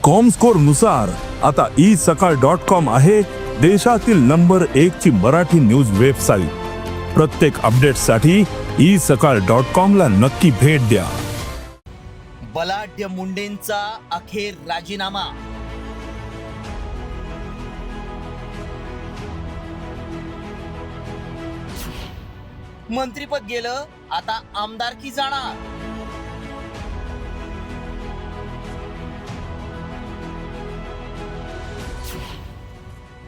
Comscore नुसार आता isakal.com आहे देशातील नंबर 1 ची मराठी न्यूज वेबसाईट। प्रत्येक अपडेटसाठी isakal.com ला नक्की भेट द्या। बलाढ्य मुंडेंचा अखेर राजीनामा। मंत्रीपद गेलं, आता आमदारकी जाणार।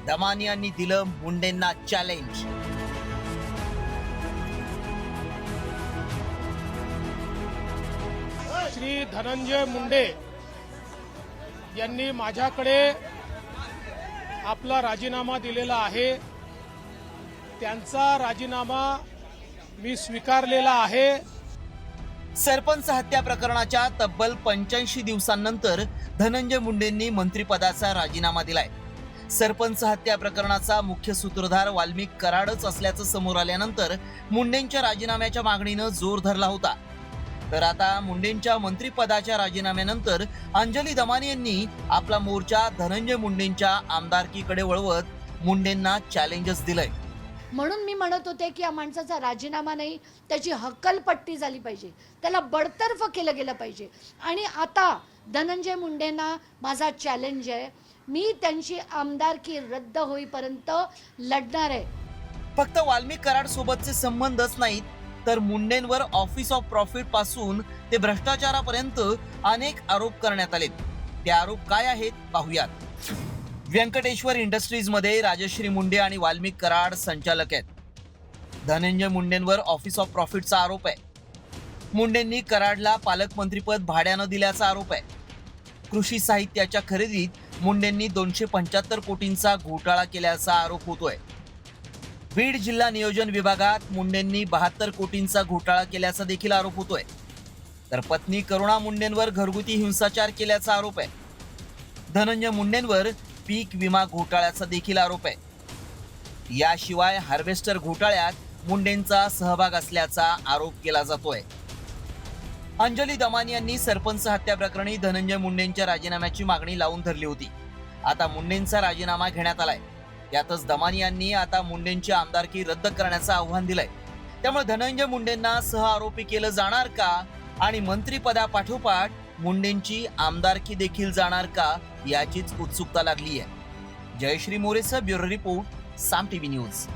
दमानी यांनी दिलं मुंडेंना चॅलेंज। श्री धनंजय मुंडे यांनी माझ्याकडे आपला राजीनामा दिलेला आहे। त्यांचा राजीनामा मी स्वीकारलेला आहे। सरपंच हत्या प्रकरणाच्या तब्बल 85 दिवसांनंतर धनंजय मुंडेंनी मंत्रिपदाचा राजीनामा दिलाय। सरपंच हत्या प्रकरणाचा मुख्य सूत्रधार वाल्मिक कराडच असल्याचं समोर आल्यानंतर मुंडेंच्या राजीनाम्याच्या मागणीनं जोर धरला होता। तर आता मुंडेंच्या मंत्रिपदाच्या राजीनाम्यानंतर अंजली दमानी यांनी आपला मोर्चा धनंजय मुंडेंच्या आमदारकीकडे वळवत मुंडेंना चॅलेंजच दिलंय। म्हणून मी म्हणत होते की या माणसाचा राजीनामा नाही, त्याची हक्कलपट्टी झाली पाहिजे, त्याला बडतर्फ केलं गेलं पाहिजे। आणि आता धनंजय मुंडेंना माझा चॅलेंज आहे, मी त्यांची आमदारकी रद्द होईपर्यंत लढणार आहे। फक्त वाल्मिक कराड सोबतचे संबंधच नाहीत, तर मुंडेंवर ऑफिस ऑफ प्रॉफिट पासून ते भ्रष्टाचारापर्यंत अनेक आरोप करण्यात आले। ते आरोप काय आहेत पाहूयात। व्यंकटेश्वर इंडस्ट्रीज मध्ये राजश्री मुंडे आणि वाल्मिक कराड संचालक आहेत। धनंजय मुंडेंवर ऑफिस ऑफ प्रॉफिटचा आरोप आहे। मुंडेंनी कराडला पालकमंत्रीपद भाड्यानं दिल्याचा आरोप आहे। कृषी साहित्याच्या खरेदीत मुंडेंनी 275 कोटींचा घोटाळा केल्याचा आरोप होतोय। बीड जिल्हा नियोजन विभागात मुंडेंनी 72 कोटींचा घोटाळा केल्याचा देखील आरोप होतोय। तर पत्नी करुणा मुंडेंवर घरगुती हिंसाचार केल्याचा आरोप आहे। धनंजय मुंडेंवर पीक विमा घोटाळ्याचा देखील आरोप आहे। याशिवाय हार्वेस्टर घोटाळ्यात मुंडेंचा सहभाग असल्याचा आरोप केला जातोय। अंजली दमानी यांनी सरपंच हत्या प्रकरणी धनंजय मुंडेंच्या राजीनाम्याची मागणी लावून धरली होती। आता मुंडेंचा राजीनामा घेण्यात आलाय। यातच दमानी यांनी आता मुंडेंची आमदारकी रद्द करण्याचं आव्हान दिलंय। त्यामुळे धनंजय मुंडेंना सहआरोपी केलं जाणार का आणि मंत्रिपदापाठोपाठ मुंडेंची आमदारकी देखील जाणार का याचीच उत्सुकता लागली आहे। जयश्री मोरेसह ब्युरो रिपोर्ट, साम टीव्ही न्यूज।